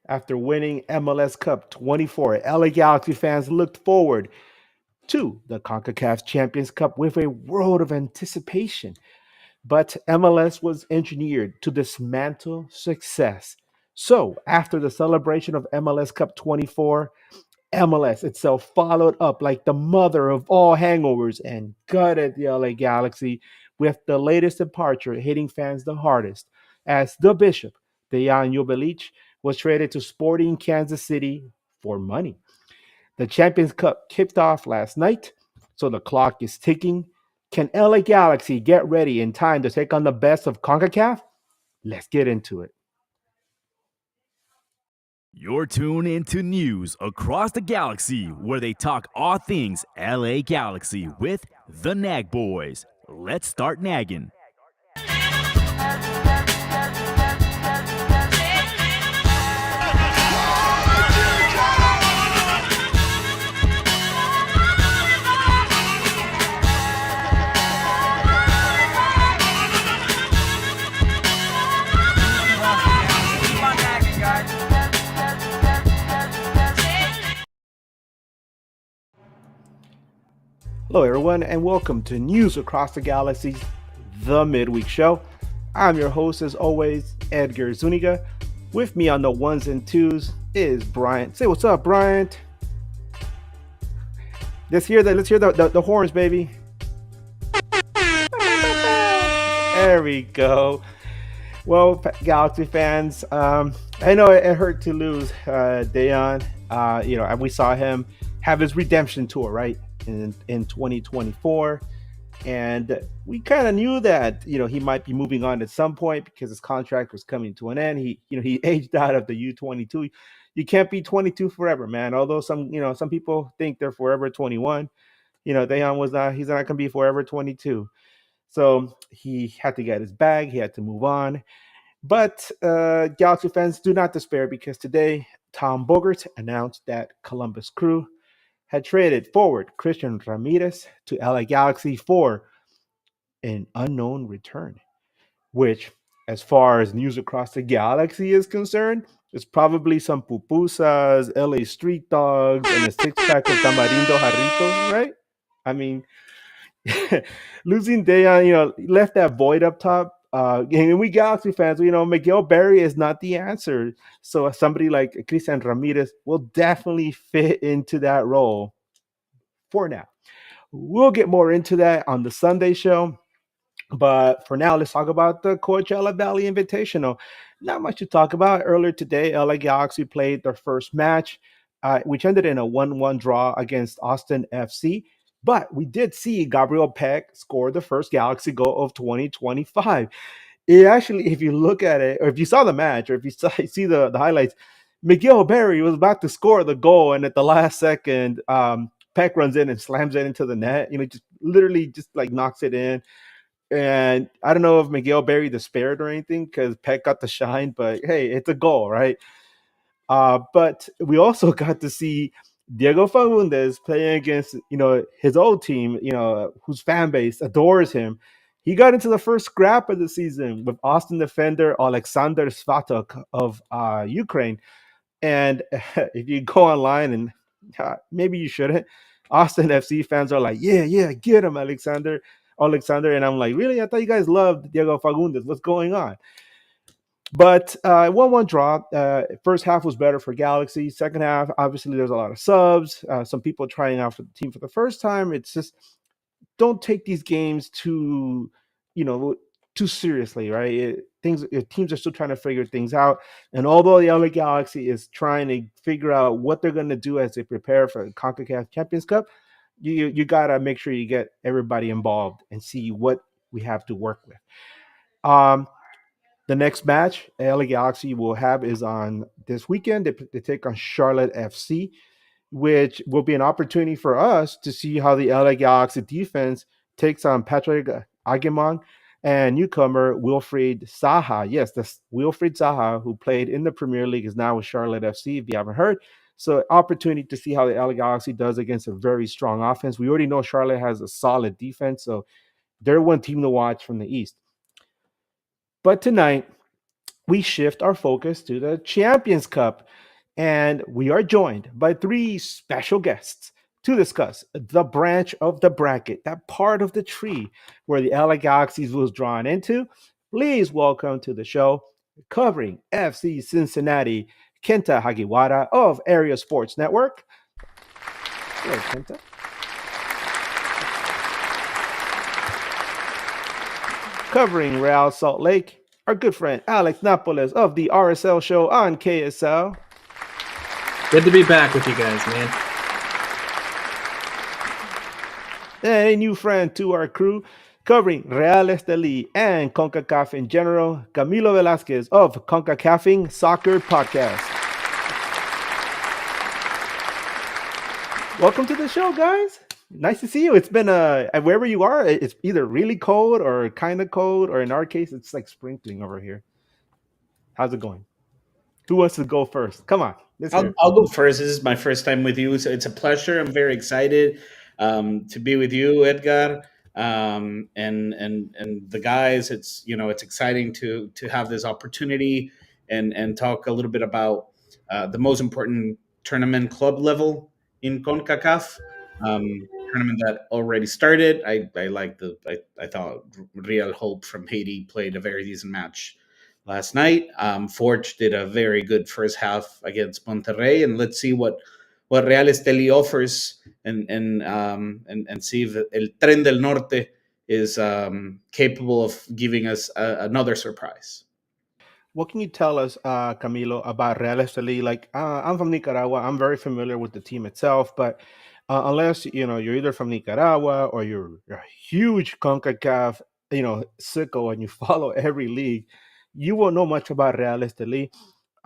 After winning MLS Cup 24, LA Galaxy fans looked forward to the CONCACAF Champions Cup with a world of anticipation. But MLS was engineered to dismantle success. So, after the celebration of MLS Cup 24, MLS itself followed up like the mother of all hangovers and gutted the LA Galaxy with the latest departure hitting fans the hardest, as the Bishop, Dejan Jubelic, was traded to Sporting Kansas City for money. The Champions Cup kicked off last night, so the clock is ticking. Can LA Galaxy get ready in time to take on the best of CONCACAF? Let's get into it. You're tuned into news across the galaxy where they talk all things LA Galaxy with the Nag Boys. Let's start nagging. Hello, everyone, and welcome to News Across the Galaxy, the Midweek Show. I'm your host, as always, Edgar Zuniga. With me on the ones and twos is Bryant. Say what's up, Bryant. Let's hear the horns, baby. There we go. Well, Galaxy fans, I know it hurt to lose Dejan. We saw him have his redemption tour, right, in 2024, and we kind of knew that he might be moving on at some point because his contract was coming to an end. He aged out of the U22. You can't be 22 forever, man. Although some people think they're forever 21. Dejan was not. He's not gonna be forever 22. So he had to get his bag. He had to move on. But Galaxy fans, do not despair because today Tom Bogert announced that Columbus Crew had traded forward Christian Ramirez to LA Galaxy for an unknown return, which, as far as news across the galaxy is concerned, is probably some pupusas, LA street dogs, and a six pack of tamarindo jarritos, right? I mean, losing Dejan, left that void up top. And we Galaxy fans, Miguel Berry is not the answer. So somebody like Christian Ramirez will definitely fit into that role for now. We'll get more into that on the Sunday show. But for now, let's talk about the Coachella Valley Invitational. Not much to talk about. Earlier today, LA Galaxy played their first match, which ended in a 1-1 draw against Austin FC. But we did see Gabriel Peck score the first Galaxy goal of 2025. It actually, if you look at it, or if you saw the match, or if you see the highlights, Miguel Berry was about to score the goal, and at the last second, Peck runs in and slams it into the net. Just literally just like knocks it in. And I don't know if Miguel Berry despaired or anything because Peck got the shine, but hey, it's a goal, right? But we also got to see Diego Fagundes playing against, his old team, whose fan base adores him. He got into the first scrap of the season with Austin defender Alexander Svatok of Ukraine. And if you go online, and maybe you shouldn't, Austin FC fans are like, yeah, get him, Alexander. And I'm like, really? I thought you guys loved Diego Fagundes. What's going on? But 1-1 draw. First half was better for Galaxy. Second half, obviously, there's a lot of subs. Some people trying out for the team for the first time. It's just, don't take these games too seriously, right? Teams are still trying to figure things out. And although the LA Galaxy is trying to figure out what they're going to do as they prepare for the CONCACAF Champions Cup, you got to make sure you get everybody involved and see what we have to work with. The next match LA Galaxy will have is on this weekend. They take on Charlotte FC, which will be an opportunity for us to see how the LA Galaxy defense takes on Patrick Aguimon and newcomer Wilfried Zaha. Yes, that's Wilfried Zaha, who played in the Premier League, is now with Charlotte FC, if you haven't heard. So opportunity to see how the LA Galaxy does against a very strong offense. We already know Charlotte has a solid defense, so they're one team to watch from the East. But tonight, we shift our focus to the Champions Cup. And we are joined by three special guests to discuss the branch of the bracket, that part of the tree where the LA Galaxies was drawn into. Please welcome to the show, covering FC Cincinnati, Kenta Hagiwara of Area Sports Network. Hello, Kenta. Covering Real Salt Lake, our good friend Alex Napoles of the RSL show on KSL. Good to be back with you guys, man. And a new friend to our crew, covering Real Esteli and CONCACAF in general, Camilo Velasquez of CONCACAFing Soccer Podcast. Welcome to the show, guys. Nice to see you. It's been wherever you are, it's either really cold or kind of cold, or in our case, it's like sprinkling over here. How's it going? Who wants to go first? Come on, let's hear I'll go first. This is my first time with you, so it's a pleasure. I'm very excited to be with you, Edgar, and the guys. It's exciting to have this opportunity and talk a little bit about the most important tournament club level in CONCACAF. Tournament that already started. I thought Real Hope from Haiti played a very decent match last night. Forge did a very good first half against Monterrey, and let's see what Real Esteli offers, and see if El Tren del Norte is capable of giving us another surprise. What can you tell us, Camilo, about Real Estelí? Like, I'm from Nicaragua. I'm very familiar with the team itself, but unless you're either from Nicaragua or you're a huge Concacaf, sicko, and you follow every league, you won't know much about Real Estelí.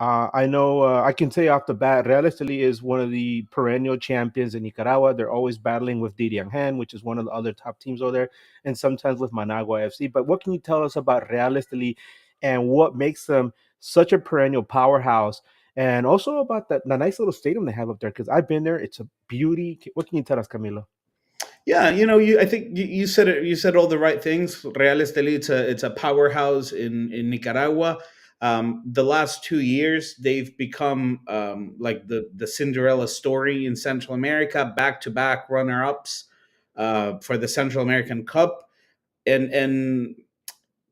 I know I can say off the bat, Real Estelí is one of the perennial champions in Nicaragua. They're always battling with Diriangén, which is one of the other top teams over there, and sometimes with Managua FC. But what can you tell us about Real Estelí and what makes them such a perennial powerhouse? And also about the nice little stadium they have up there, because I've been there. It's a beauty. What can you tell us, Camilo? Yeah, I think you said it. You said all the right things. Real Estelí, it's a powerhouse in Nicaragua. The last 2 years, they've become like the Cinderella story in Central America, back to back runner ups for the Central American Cup, and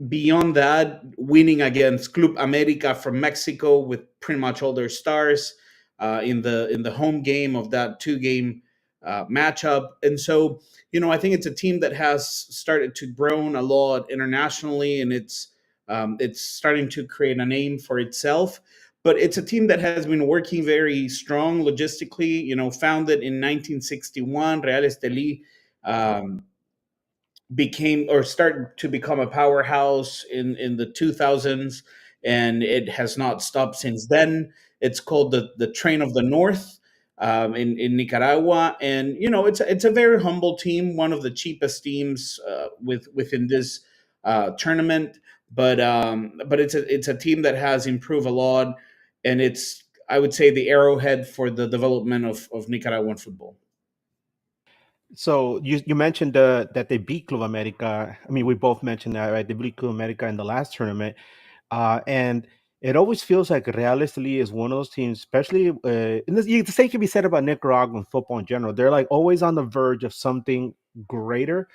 beyond that, winning against Club America from Mexico with pretty much all their stars in the home game of that 2 game matchup. And so, I think it's a team that has started to grow a lot internationally, and it's starting to create a name for itself. But it's a team that has been working very strong logistically. Founded in 1961, Real Estelí um, became or started to become a powerhouse in the 2000s, and it has not stopped since then. It's called the Train of the North in Nicaragua, and it's a very humble team, one of the cheapest teams within this tournament. But it's a team that has improved a lot, and it's, I would say, the arrowhead for the development of Nicaraguan football. So you mentioned that they beat Club America. I mean, we both mentioned that, right? They beat Club America in the last tournament, and it always feels like Real Estelí is one of those teams, especially in this. The same can be said about Nicaraguan football in general. They're like always on the verge of something greater.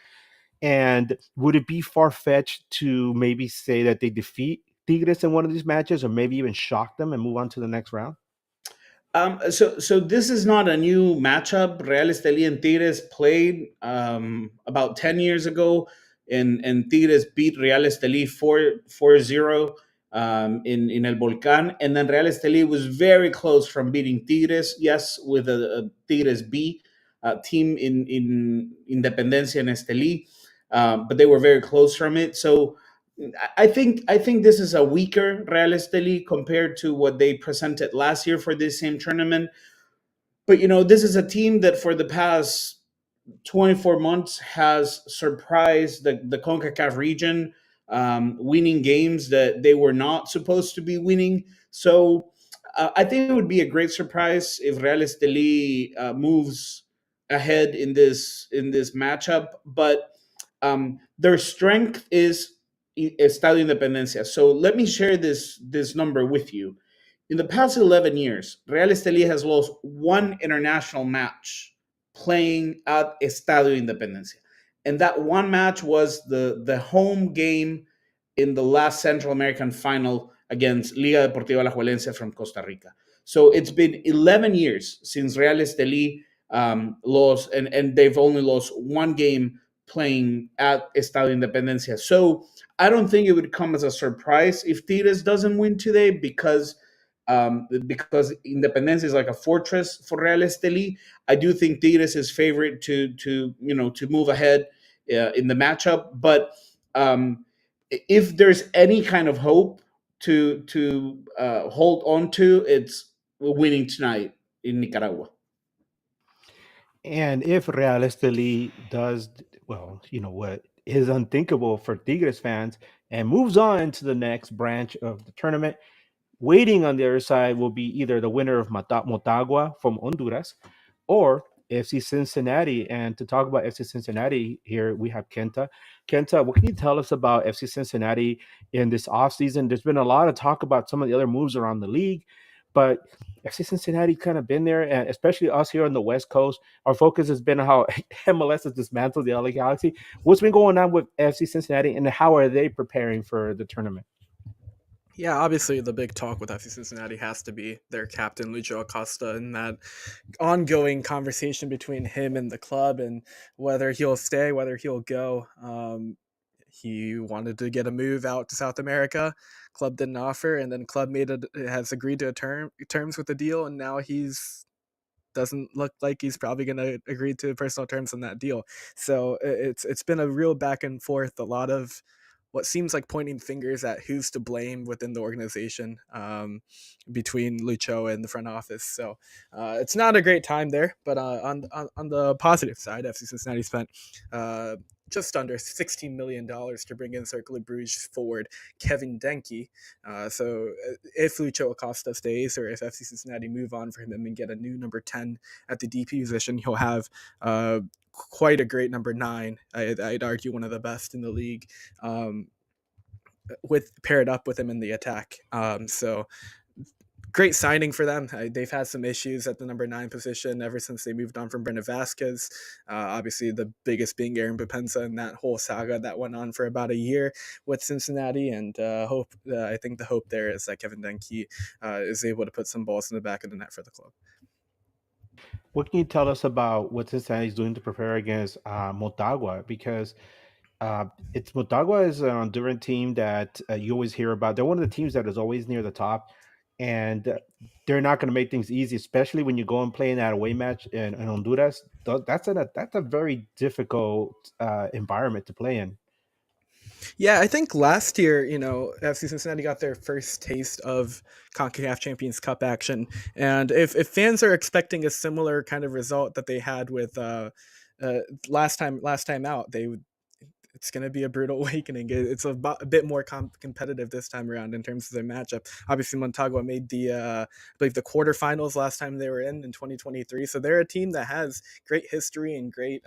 And would it be far fetched to maybe say that they defeat Tigres in one of these matches, or maybe even shock them and move on to the next round? So this is not a new matchup. Real Estelí and Tigres played about 10 years ago, and Tigres beat Real Estelí 4-0 in El Volcán. And then Real Estelí was very close from beating Tigres, yes, with a Tigres B team in Independencia and Estelí, but they were very close from it. So I think this is a weaker Real Estelí compared to what they presented last year for this same tournament. But this is a team that for the past 24 months has surprised the CONCACAF region, winning games that they were not supposed to be winning. So I think it would be a great surprise if Real Estelí moves ahead in this matchup. But their strength is Estadio Independencia. So let me share this number with you. In the past 11 years, Real Estelí has lost one international match playing at Estadio Independencia. And that one match was the home game in the last Central American final against Liga Deportiva Alajuelense from Costa Rica. So it's been 11 years since Real Estelí lost, and they've only lost one game playing at Estadio Independencia. So I don't think it would come as a surprise if Tigres doesn't win today because Independencia is like a fortress for Real Esteli. I do think Tigres is favorite to move ahead in the matchup, but if there's any kind of hope to hold on to, it's winning tonight in Nicaragua. And if Real Esteli does, well, what is unthinkable for Tigres fans and moves on to the next branch of the tournament, waiting on the other side will be either the winner of Motagua from Honduras or FC Cincinnati. And to talk about FC Cincinnati here, we have Kenta. Kenta, what can you tell us about FC Cincinnati in this offseason? There's been a lot of talk about some of the other moves around the league, but FC Cincinnati kind of been there, and especially us here on the West Coast, our focus has been how MLS has dismantled the LA Galaxy. What's been going on with FC Cincinnati, and how are they preparing for the tournament? Yeah, obviously the big talk with FC Cincinnati has to be their captain Lucho Acosta and that ongoing conversation between him and the club and whether he'll stay, whether he'll go. He wanted to get a move out to South America. Club didn't offer, and then club has agreed to terms with the deal, and now he's doesn't look like he's probably going to agree to personal terms on that deal. So it's been a real back and forth, a lot of what seems like pointing fingers at who's to blame within the organization between Lucho and the front office. So it's not a great time there, but on the positive side, FC Cincinnati spent just under $16 million to bring in Cercle Bruges forward Kevin Denke. So if Lucho Acosta stays or if FC Cincinnati move on for him and get a new number 10 at the DP position, he'll have quite a great number 9. I'd argue one of the best in the league, with paired up with him in the attack. So great signing for them. They've had some issues at the number 9 position ever since they moved on from Brendan Vasquez. Obviously, the biggest being Aaron Bepensa and that whole saga that went on for about a year with Cincinnati. And I think the hope there is that Kevin Denke is able to put some balls in the back of the net for the club. What can you tell us about what Cincinnati is doing to prepare against Motagua? Because it's Motagua is an Honduran team that you always hear about. They're one of the teams that is always near the top, and they're not going to make things easy, especially when you go and play in that away match in Honduras. That's a very difficult environment to play in. Yeah, I think last year, FC Cincinnati got their first taste of CONCACAF Champions Cup action, and if fans are expecting a similar kind of result that they had with last time out, it's going to be a brutal awakening. It's a bit more competitive this time around in terms of their matchup. Obviously, Montagua made I believe the quarterfinals last time they were in 2023. So they're a team that has great history and great,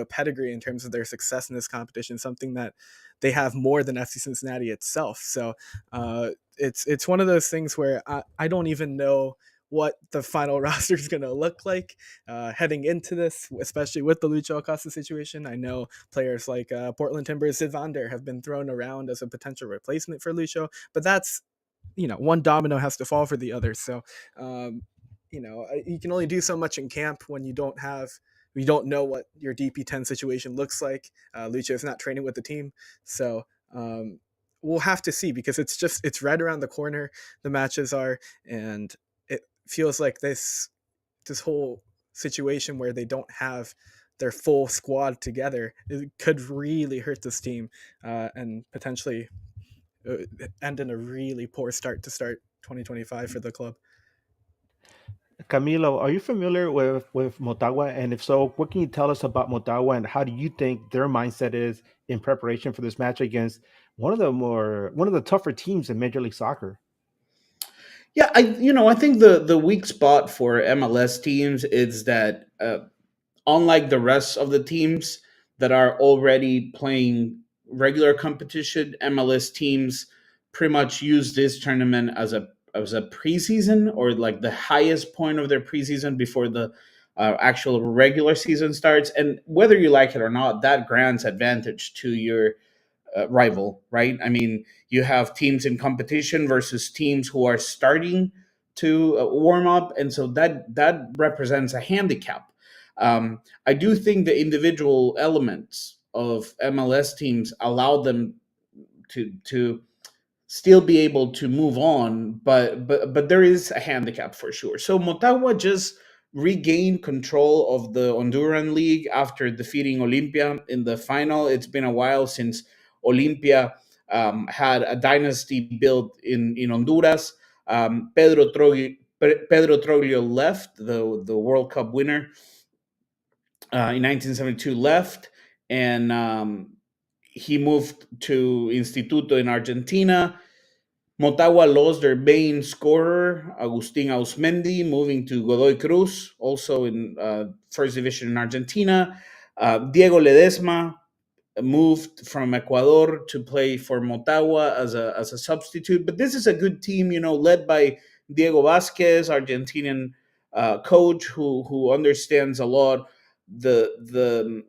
pedigree in terms of their success in this competition. Something that they have more than FC Cincinnati itself. So it's one of those things where I don't even know what the final roster is going to look like heading into this, especially with the Lucho Acosta situation. I know players like Portland Timbers' Sid Van Der have been thrown around as a potential replacement for Lucho, but that's, one domino has to fall for the other. So, you can only do so much in camp when you don't know what your DP10 situation looks like. Lucho is not training with the team. So, we'll have to see, because it's right around the corner. The matches are, and it feels like this whole situation where they don't have their full squad together, it could really hurt this team and potentially end in a really poor start 2025 for the club. Camilo, are you familiar with Motagua? And if so, what can you tell us about Motagua, and how do you think their mindset is in preparation for this match against one of the tougher teams in Major League Soccer? Yeah, I think the weak spot for MLS teams is that unlike the rest of the teams that are already playing regular competition, MLS teams pretty much use this tournament as a preseason, or like the highest point of their preseason before the actual regular season starts. And whether you like it or not, that grants advantage to your rival, right? I mean, you have teams in competition versus teams who are starting to warm up, and so that represents a handicap. I do think the individual elements of MLS teams allow them to still be able to move on, but there is a handicap for sure. So Motagua just regained control of the Honduran league after defeating Olimpia in the final. It's been a while since Olimpia had a dynasty built in Honduras. Pedro Troglio left, the World Cup winner in 1972, left, and he moved to Instituto in Argentina. Motagua lost their main scorer, Agustin Ausmendi, moving to Godoy Cruz, also in first division in Argentina. Diego Ledesma moved from Ecuador to play for Motagua as a substitute. But this is a good team, led by Diego Vasquez, Argentinian coach who understands a lot the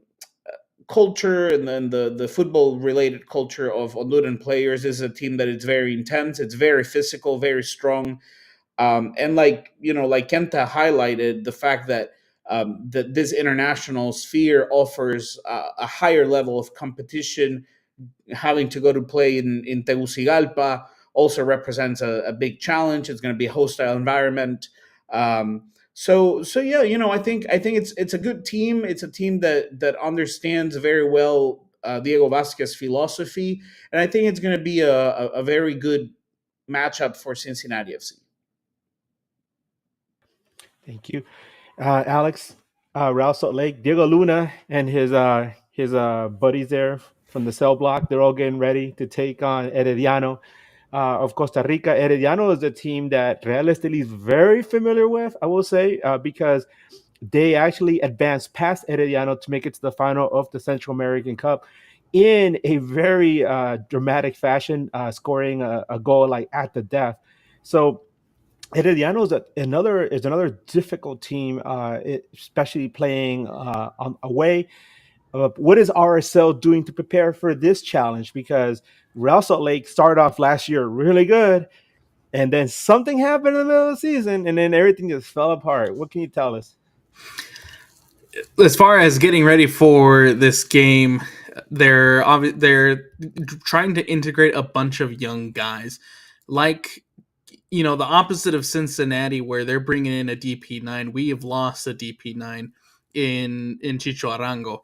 culture, and then the football related culture of Honduran players. This is a team that is very intense, it's very physical, very strong, and like Kenta highlighted, the fact that this international sphere offers a higher level of competition. Having to go to play in Tegucigalpa also represents a big challenge. It's going to be a hostile environment. So yeah, I think it's a good team. It's a team that understands very well Diego Vasquez philosophy, and I think it's going to be a very good matchup for Cincinnati FC. Thank you, Alex. Real Salt Lake, Diego Luna and his buddies there from the cell block. They're all getting ready to take on Herediano of Costa Rica. Herediano is a team that Real Estelí is very familiar with, I will say, because they actually advanced past Herediano to make it to the final of the Central American Cup in a very dramatic fashion, scoring a goal like at the death. So Herediano is another difficult team, especially playing away. What is RSL doing to prepare for this challenge? Because Real Salt Lake started off last year really good, and then something happened in the middle of the season, and then everything just fell apart. What can you tell us? As far as getting ready for this game, they're trying to integrate a bunch of young guys, like the opposite of Cincinnati, where they're bringing in a DP9. We have lost a DP9 in Chicho Arango.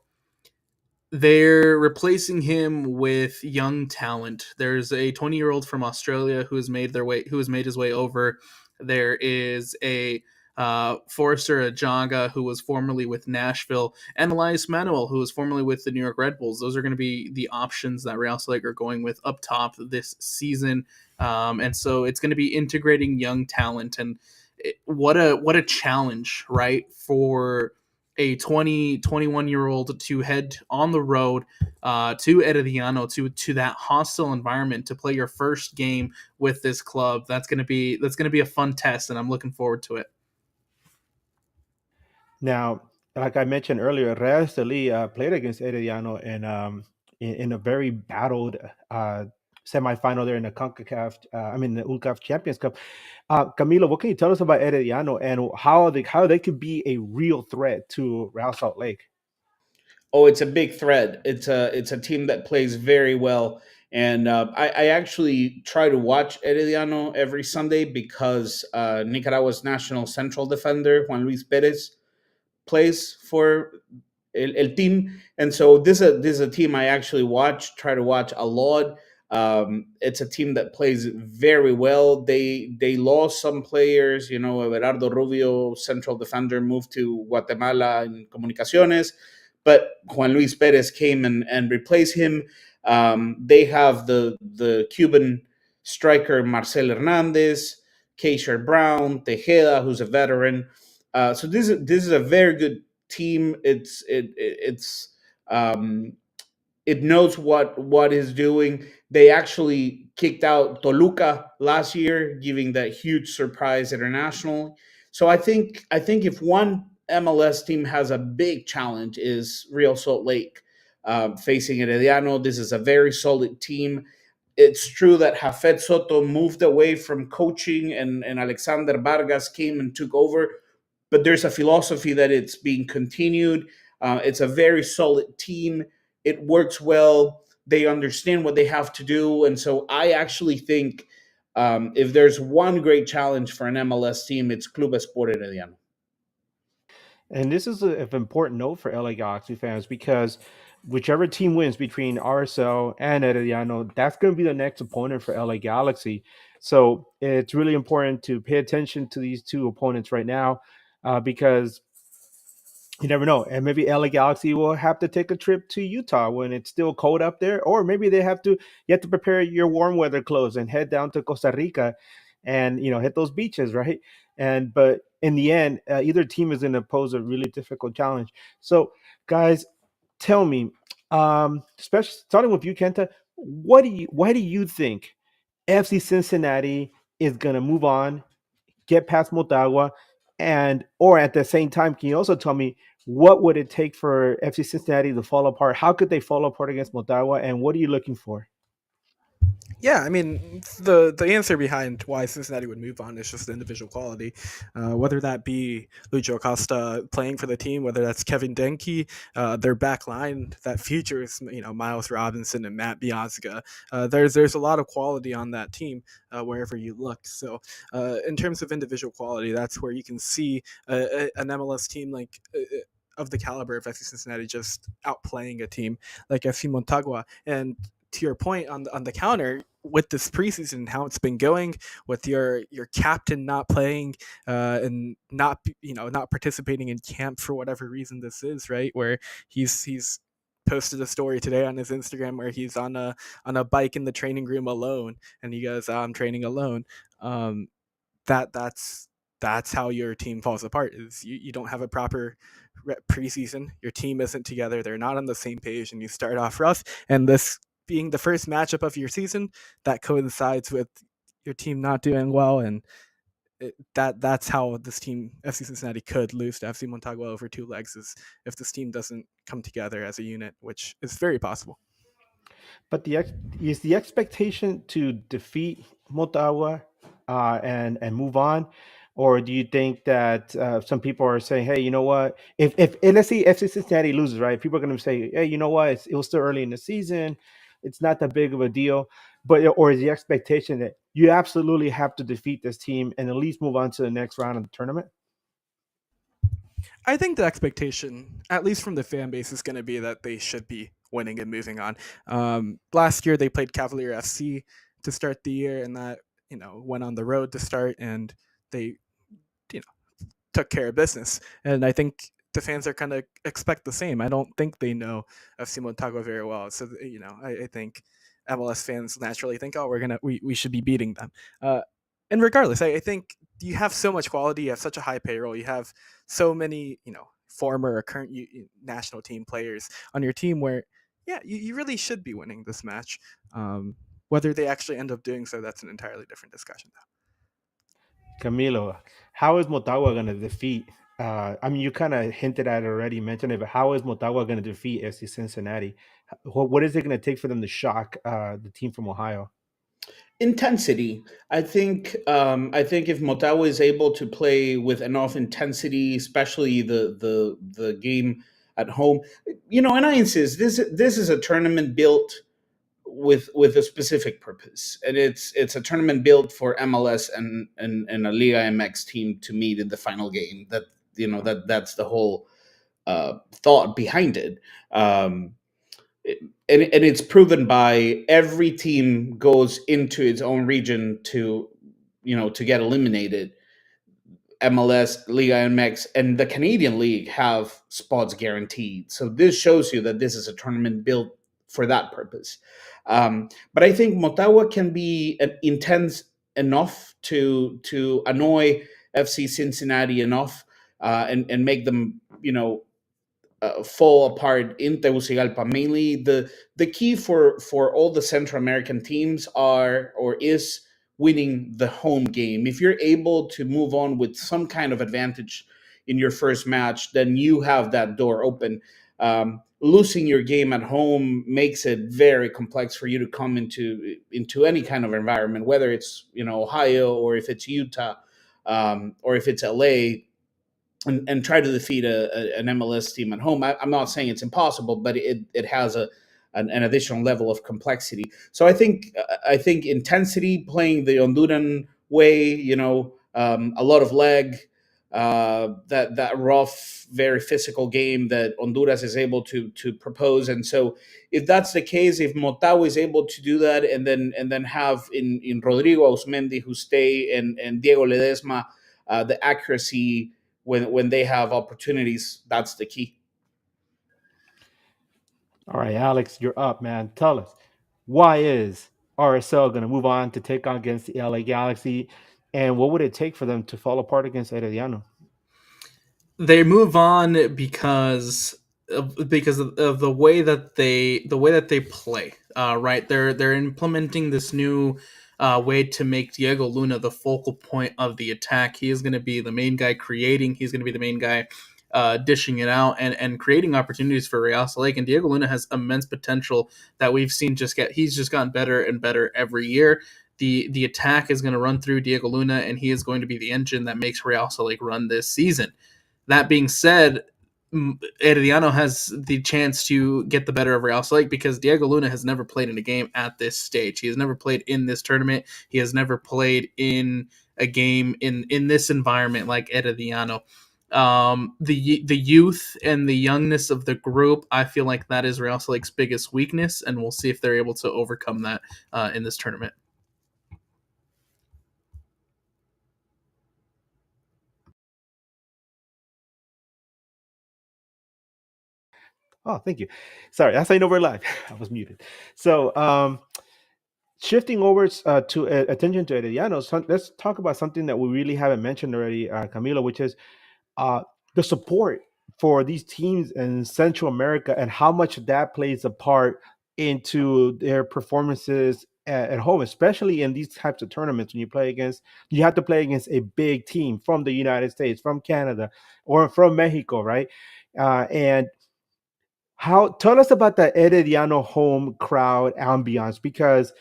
They're replacing him with young talent. There's a 20-year-old from Australia who has made his way over. There is a Forrester Ajaga, who was formerly with Nashville, and Elias Manuel, who was formerly with the New York Red Bulls. Those are going to be the options that Real Salt Lake are going with up top this season. And so it's going to be integrating young talent. And what a challenge, right, for a 21-year-old to head on the road to Herediano, to that hostile environment, to play your first game with this club. That's going to be a fun test, and I'm looking forward to it. Now, like I mentioned earlier, Real Estelí played against Herediano in a very battled semifinal there in the the UNCAF Champions Cup. Camilo, what can you tell us about Herediano and how they could be a real threat to Real Salt Lake? Oh, it's a big threat. It's a team that plays very well, and I actually try to watch Herediano every Sunday because Nicaragua's national central defender Juan Luis Perez plays for el team, and so this is a team I actually try to watch a lot. It's a team that plays very well. They lost some players. Everardo Rubio, central defender, moved to Guatemala in Comunicaciones, but Juan Luis Perez came and replaced him. They have the Cuban striker Marcel Hernandez, Keisher Brown, Tejeda, who's a veteran. So this is a very good team. It's it knows what is doing. They actually kicked out Toluca last year, giving that huge surprise internationally. So I think if one MLS team has a big challenge is Real Salt Lake facing Herediano. This is a very solid team. It's true that Jafet Soto moved away from coaching and Alexander Vargas came and took over, but there's a philosophy that it's being continued. It's a very solid team. It works well. They understand what they have to do. And so I actually think if there's one great challenge for an MLS team, it's Club Sport Herediano. And this is an important note for LA Galaxy fans because whichever team wins between RSL and Herediano, that's going to be the next opponent for LA Galaxy. So it's really important to pay attention to these two opponents right now because you never know. And maybe LA Galaxy will have to take a trip to Utah when it's still cold up there, or maybe you have to prepare your warm weather clothes and head down to Costa Rica and hit those beaches, right? And but in the end, either team is going to pose a really difficult challenge. So, guys, tell me, especially starting with you, Kenta, why do you think FC Cincinnati is going to move on, get past Motagua, and or at the same time, can you also tell me what would it take for FC Cincinnati to fall apart? How could they fall apart against Motagua, and what are you looking for? Yeah, I mean, the answer behind why Cincinnati would move on is just individual quality. Whether that be Lucho Acosta playing for the team, whether that's Kevin Denke, their back line that features Miles Robinson and Matt Biazga. There's a lot of quality on that team wherever you look. So in terms of individual quality, that's where you can see an MLS team like. Of the caliber of FC Cincinnati just outplaying a team like FC Montagua. And to your point on the counter with this preseason and how it's been going with your captain not playing and not not participating in camp for whatever reason this is, right, where he's posted a story today on his Instagram where he's on a bike in the training room alone and he goes, I'm training alone. um that's how your team falls apart is you don't have a proper preseason, your team isn't together, they're not on the same page, and you start off rough, and this being the first matchup of your season that coincides with your team not doing well, and that's how this team FC Cincinnati could lose to FC Montagua over two legs is if this team doesn't come together as a unit, which is very possible. But is the expectation to defeat Motagua and move on, or do you think that some people are saying, hey, you know what? If and let's see FC Cincinnati loses, right? People are going to say, hey, you know what? It was still early in the season. It's not that big of a deal. But or is the expectation that you absolutely have to defeat this team and at least move on to the next round of the tournament? I think the expectation, at least from the fan base, is going to be that they should be winning and moving on. Last year they played Cavalier FC to start the year, and that went on the road to start, and they you know took care of business. And I think the fans are kind of expect the same. I don't think they know FC Montago very well, so I think MLS fans naturally think, oh, we should be beating them. And regardless, I think you have so much quality, you have such a high payroll, you have so many former or current national team players on your team where yeah, you really should be winning this match. Whether they actually end up doing so, that's an entirely different discussion though. Camilo, how is Motagua going to defeat? I mean, you kind of hinted at it already, mentioned it, but how is Motagua going to defeat FC Cincinnati? What is it going to take for them to shock the team from Ohio? Intensity. I think if Motagua is able to play with enough intensity, especially the game at home, and I insist this is a tournament built with a specific purpose, and it's a tournament built for MLS and a Liga MX team to meet in the final game. That's the whole thought behind it. And it's proven by every team goes into its own region to get eliminated. MLS, Liga MX, and the Canadian League have spots guaranteed. So this shows you that this is a tournament built for that purpose. But I think Motagua can be intense enough to annoy FC Cincinnati enough and make them fall apart in Tegucigalpa. Mainly, the key for all the Central American teams are or is winning the home game. If you're able to move on with some kind of advantage in your first match, then you have that door open. Losing your game at home makes it very complex for you to come into any kind of environment, whether it's Ohio or if it's Utah, or if it's LA, and try to defeat an MLS team at home. I'm not saying it's impossible, but it has an additional level of complexity. So I think intensity, playing the Honduran way, a lot of leg, that rough, very physical game that Honduras is able to propose. And so if that's the case, if Motagua is able to do that, and then have in Rodrigo Ausmendi, who stay, and Diego Ledesma, the accuracy when they have opportunities, that's the key. All right, Alex, you're up, man. Tell us, why is RSL going to move on to take on against the LA Galaxy, and what would it take for them to fall apart against Herediano? They move on because of the way that they play. Right, they're implementing this new way to make Diego Luna the focal point of the attack. He is going to be the main guy creating. He's going to be the main guy dishing it out and creating opportunities for Real Salt Lake. And Diego Luna has immense potential that we've seen he's just gotten better and better every year. The attack is going to run through Diego Luna, and he is going to be the engine that makes Real Salt Lake run this season. That being said, Herediano has the chance to get the better of Real Salt Lake because Diego Luna has never played in a game at this stage. He has never played in this tournament. He has never played in a game in this environment like Herediano. The youth and the youngness of the group, I feel like that is Real Salt Lake's biggest weakness, and we'll see if they're able to overcome that in this tournament. Oh, thank you. Sorry, that's how you know we're live. I was muted. So, shifting over to attention to Herediano, let's talk about something that we really haven't mentioned already, Camilo, which is uh, the support for these teams in Central America and how much that plays a part into their performances at home, especially in these types of tournaments. When you have to play against a big team from the United States, from Canada, or from Mexico, right? And how tell us about the Herediano home crowd ambiance, because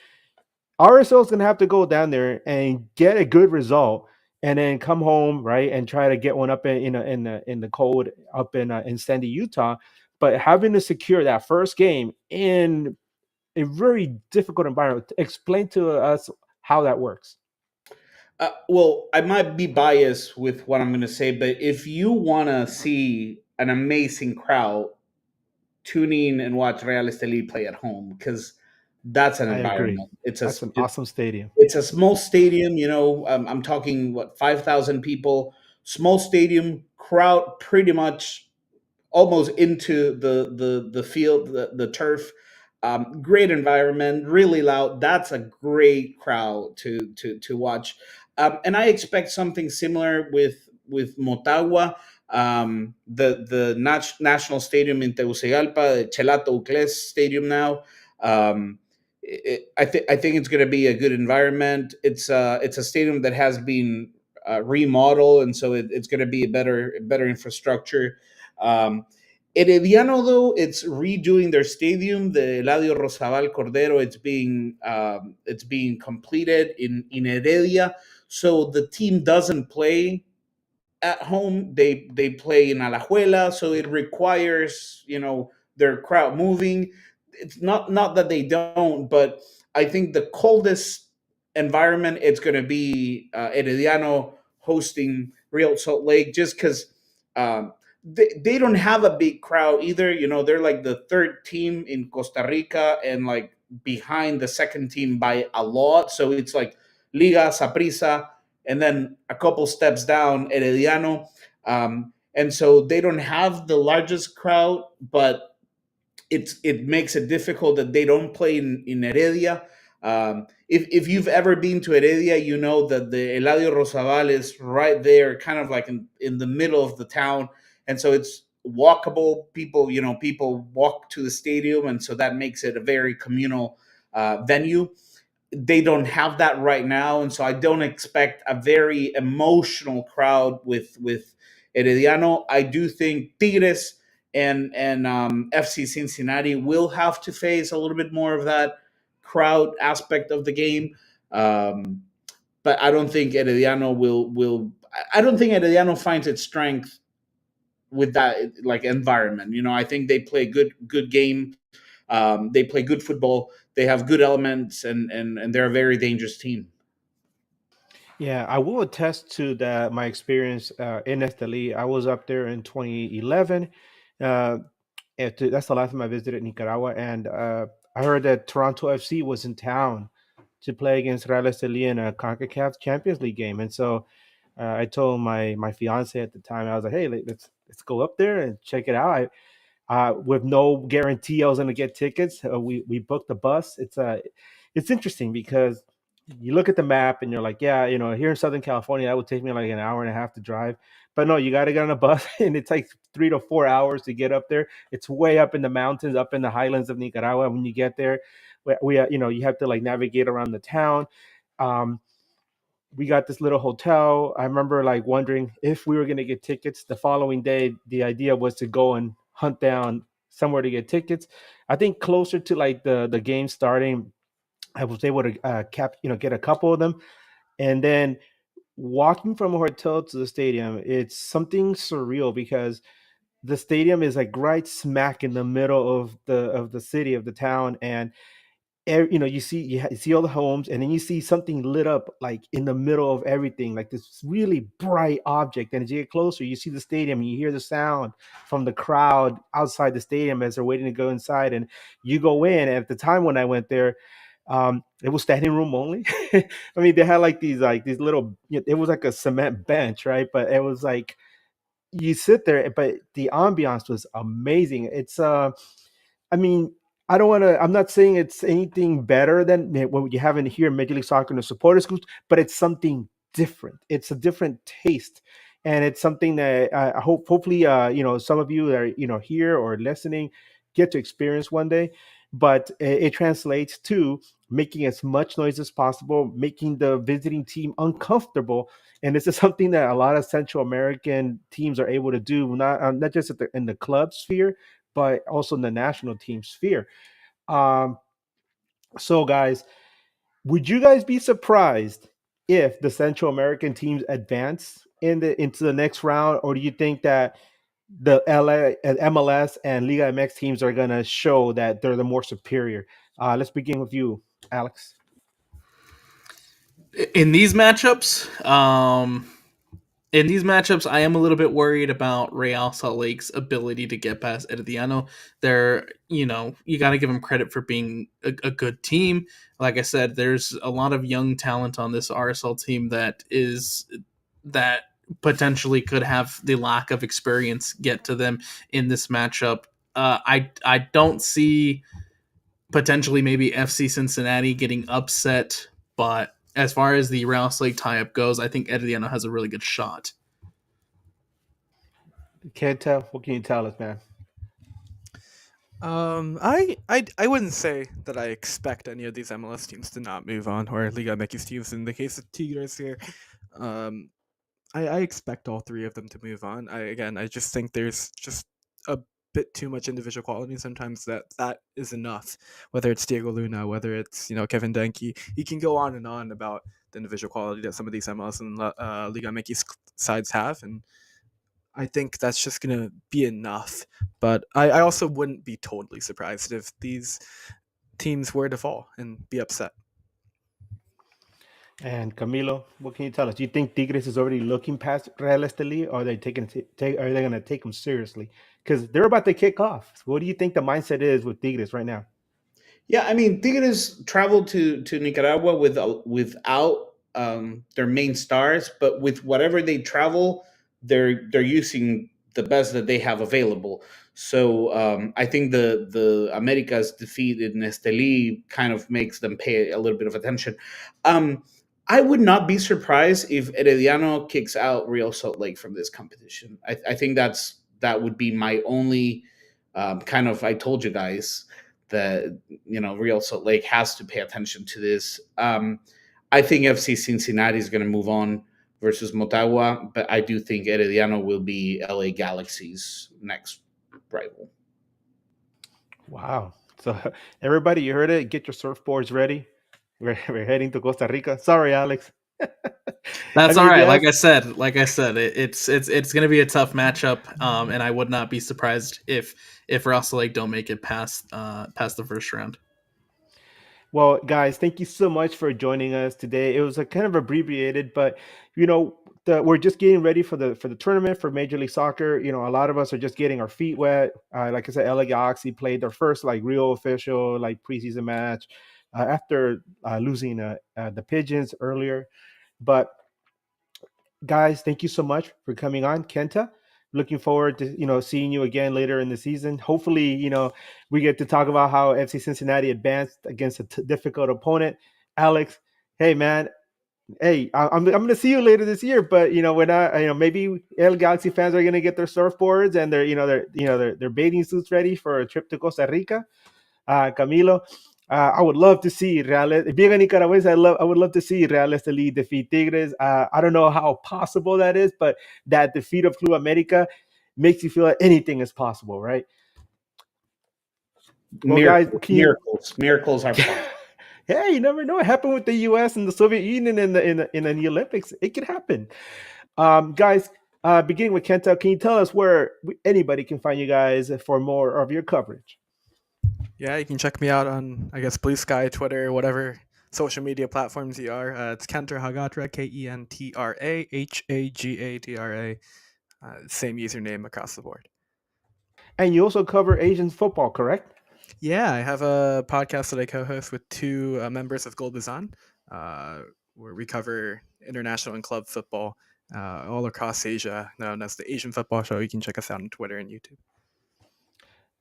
RSL is going to have to go down there and get a good result, and then come home, right, and try to get one up in the cold up in Sandy, Utah. But having to secure that first game in a very difficult environment, explain to us how that works. Well, I might be biased with what I'm going to say, but if you want to see an amazing crowd, tune in and watch Real Estelí play at home, because that's an I agree. environment. It's a That's an awesome stadium. it's a small stadium. I'm talking, what, 5,000 people, small stadium, crowd pretty much almost into the field, the turf. Great environment, really loud. That's a great crowd to watch. And I expect something similar with Motagua. The national stadium in Tegucigalpa, the Chelato Ucles Stadium now. I think it's going to be a good environment. It's a stadium that has been remodeled, and so it's going to be a better infrastructure. Um, Herediano, though, it's redoing their stadium, the Eladio Rosabal Cordero. It's being completed in Heredia, so the team doesn't play at home. They play in Alajuela, so it requires their crowd moving. It's not that they don't, but I think the coldest environment, it's going to be Herediano hosting Real Salt Lake, just because they don't have a big crowd either. They're like the third team in Costa Rica, and like behind the second team by a lot. So it's like Liga, Saprissa, and then a couple steps down, Herediano. And so they don't have the largest crowd, but it makes it difficult that they don't play in Heredia. If you've ever been to Heredia, you know that the Eladio Rosabal is right there, kind of like in the middle of the town. And so it's walkable. People walk to the stadium, and so that makes it a very communal venue. They don't have that right now, and so I don't expect a very emotional crowd with Herediano. I do think Tigres and FC Cincinnati will have to face a little bit more of that crowd aspect of the game. But I don't think Herediano will. I don't think Herediano finds its strength with that like environment. I think they play good game. They play good football. They have good elements, and they're a very dangerous team. Yeah, I will attest to that. My experience in Esteli, I was up there in 2011. Uh, that's the last time I visited Nicaragua, and I heard that Toronto FC was in town to play against Real Esteli in a Concacaf Champions League game, and so I told my fiance at the time, I was like, "Hey, let's go up there and check it out." With no guarantee I was going to get tickets. We booked the bus. It's interesting because you look at the map and you're like, yeah, here in Southern California, that would take me like an hour and a half to drive. But no, you got to get on a bus, and it takes 3 to 4 hours to get up there. It's way up in the mountains, up in the highlands of Nicaragua. When you get there, you have to like navigate around the town. Um, we got this little hotel. I remember like wondering if we were going to get tickets the following day. The idea was to go and hunt down somewhere to get tickets. I think closer to like the game starting, I was able to get a couple of them, and then walking from a hotel to the stadium, it's something surreal because the stadium is like right smack in the middle of the city of the town, and you see all the homes, and then you see something lit up like in the middle of everything, like this really bright object. And as you get closer, you see the stadium, and you hear the sound from the crowd outside the stadium as they're waiting to go inside. And you go in, and at the time when I went there, it was standing room only. I mean, they had like these little, it was like a cement bench, right? But it was like you sit there, but the ambiance was amazing. I mean, I don't want to. I'm not saying it's anything better than what you have in here in Major League Soccer in the supporters group, but it's something different. It's a different taste, and it's something that I hope, hopefully, some of you that are here or listening get to experience one day. But it translates to making as much noise as possible, making the visiting team uncomfortable, and this is something that a lot of Central American teams are able to do, not just in the club sphere, but also in the national team sphere. Um, so, guys, would you guys be surprised if the Central American teams advance into the next round, or do you think that the LA, MLS, and Liga MX teams are going to show that they're the more superior? Let's begin with you, Alex. In these matchups, I am a little bit worried about Real Salt Lake's ability to get past Herediano. You got to give them credit for being a good team. Like I said, there's a lot of young talent on this RSL team that potentially could have the lack of experience get to them in this matchup. I don't see potentially maybe FC Cincinnati getting upset, but as far as the Real Salt Lake tie-up goes, I think Herediano has a really good shot. Can't tell. What can you tell us, man? I wouldn't say that I expect any of these MLS teams to not move on, or Liga MX teams. In the case of Tigres here, um, I expect all three of them to move on. I just think there's just a bit too much individual quality. Sometimes that is enough. Whether it's Diego Luna, whether it's Kevin Denke, you can go on and on about the individual quality that some of these MLS and Liga MX sides have, and I think that's just gonna be enough. But I also wouldn't be totally surprised if these teams were to fall and be upset. And Camilo, what can you tell us? Do you think Tigres is already looking past Real Esteli, or are they are they going to take them seriously? Because they're about to kick off. So what do you think the mindset is with Tigres right now? Yeah, I mean, Tigres traveled to Nicaragua without their main stars, but with whatever they travel, they're using the best that they have available. So I think the America's defeat in Esteli kind of makes them pay a little bit of attention. Um, I would not be surprised if Herediano kicks out Real Salt Lake from this competition. I think that would be my only kind of. I told you guys that Real Salt Lake has to pay attention to this. I think FC Cincinnati is going to move on versus Motagua, but I do think Herediano will be LA Galaxy's next rival. Wow. So everybody, you heard it. Get your surfboards ready. We're heading to Costa Rica. Sorry, Alex. That's I all mean, right. yes. Like I said, it's going to be a tough matchup, and I would not be surprised if Russell Lake don't make it past the first round. Well, guys, thank you so much for joining us today. It was a kind of abbreviated, but we're just getting ready for the tournament for Major League Soccer. A lot of us are just getting our feet wet. Like I said, LA Galaxy played their first real official preseason match after losing the Pigeons earlier. But guys, thank you so much for coming on, Kenta. Looking forward to seeing you again later in the season. Hopefully, we get to talk about how FC Cincinnati advanced against a difficult opponent. Alex, hey man, I'm going to see you later this year. But when maybe El Galaxy fans are going to get their surfboards and their bathing suits ready for a trip to Costa Rica. Camilo, I would love to see Reales. Being a Nicaragüense, I would love to see Real Estelí defeat Tigres. I don't know how possible that is, but that defeat of Club America makes you feel like anything is possible, right? Well, miracles are possible. Hey, you never know. It happened with the U.S. and the Soviet Union in the Olympics. It could happen. Guys, beginning with Kenta, can you tell us where anybody can find you guys for more of your coverage? Yeah, you can check me out on, I guess, Blue Sky, Twitter, whatever social media platforms you are. It's Kentra Hagatra, KentraHagadra. Same username across the board. And you also cover Asian football, correct? Yeah, I have a podcast that I co-host with two members of Gold Bazan, where we cover international and club football all across Asia, known as the Asian Football Show. You can check us out on Twitter and YouTube.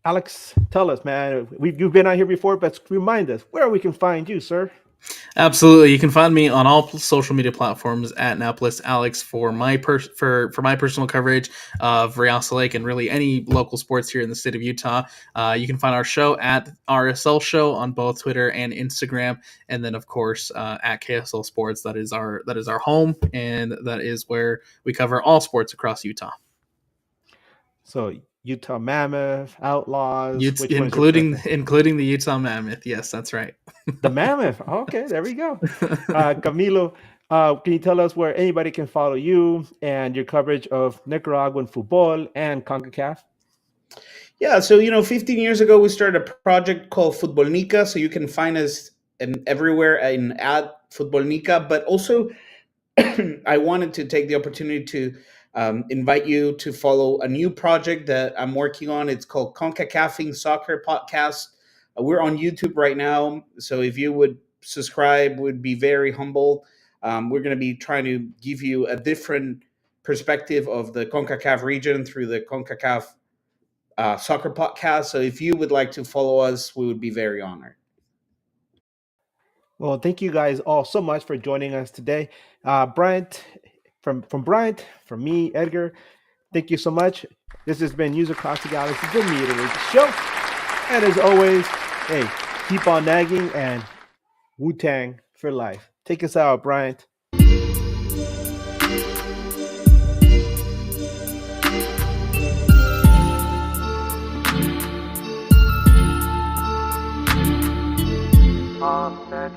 Alex, tell us, man. You've been on here before, but remind us where we can find you, sir. Absolutely, you can find me on all social media platforms at Napolis Alex for my personal coverage of Real Salt Lake and really any local sports here in the state of Utah. You can find our show at RSL Show on both Twitter and Instagram, and then of course at KSL Sports. That is our home, and that is where we cover all sports across Utah. So Utah Mammoth, Outlaws, including the Utah Mammoth. Yes, that's right. The Mammoth. Okay, there we go. Camilo, can you tell us where anybody can follow you and your coverage of Nicaraguan football and CONCACAF? Yeah, so 15 years ago we started a project called Football Nica, so you can find us everywhere at Football Nica, but also I wanted to take the opportunity to invite you to follow a new project that I'm working on. It's called CONCACAFing Soccer Podcast. We're on YouTube right now, so if you would subscribe, would be very humble. We're going to be trying to give you a different perspective of the CONCACAF region through the CONCACAF Soccer Podcast. So if you would like to follow us, we would be very honored. Well, thank you guys all so much for joining us today. Bryant, from Bryant, from me, Edgar, thank you so much. This has been News Across the Galaxy, the Media Show. And as always, hey, keep on nagging and Wu-Tang for life. Take us out, Bryant. On NAGn.